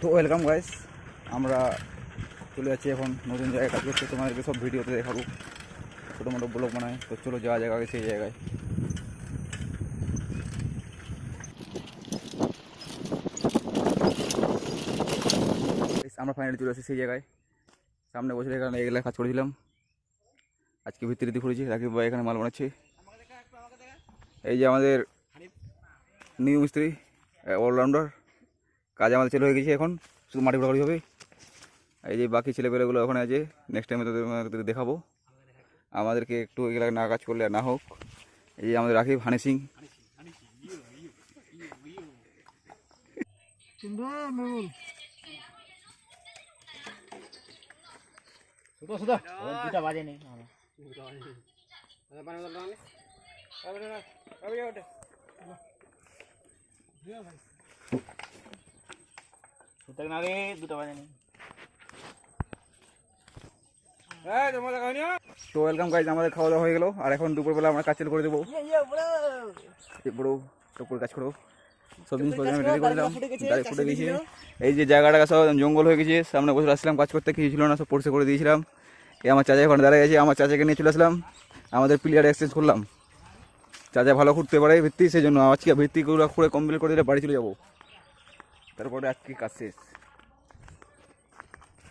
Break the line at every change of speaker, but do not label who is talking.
তো welcome guys, আমরা চলে যাচ্ছি এখন নতুন জায়গায় কাজ করতে। তোমাদেরকে সব ভিডিওতে দেখাবো, ছোটো মোটো ব্লগ বানায়। তো চলো যাওয়া জায়গা সেই জায়গায়। আমরা ফাইনালি চলে আসছি সেই জায়গায়। সামনে বসে এখানে এগুলা কাজ করেছিলাম। আজকে ভিত্তি করেছি, রাকিব ভাই এখানে মাল বানাচ্ছে। এই যে আমাদের নিউ মিস্ত্রি, অলরাউন্ডার। কাজ আমাদের চালু হয়ে গেছে, এখন শুধু মাটি ভরাই হবে। এই যে বাকি ছেলেপেলেগুলো ওখানে আছে, নেক্সট টাইমে তোদের দেখাবো। আমাদেরকে একটু এগুলা না কাজ করলে না হোক। এই যে আমাদের রাকিব, হানি সিং। তো ওয়েলকাম গাইজ, আমাদের খাওয়া দাওয়া হয়ে গেল। আর এখন দুপুরবেলা আমরা কাজ চালু করে দেবো। বড় টুকুর কাজ করবো, সব জিনিস আমি রেডি করে দিলাম। গাড়ি ফুটে গেছে। এই যে জায়গাটা সব জঙ্গল হয়ে গেছে, সামনে বসে আসছিলাম কাজ করতে, কিছু ছিল না, সব পরিষ্কার করে দিয়েছিলাম। এই আমার চাচা এখন দাঁড়িয়ে আছে, আমার চাচাকে নিয়ে চলে আসলাম। আমাদের প্লেয়ার এক্সচেঞ্জ করলাম। চাচা ভালো ঘুরতে পারে ভিত্তি, সেই জন্য আজকে ভিত্তিগুলো করে কমপ্লিট করে দিলে বাড়ি চলে যাবো। তারপরে আজকে কাজ শেষ।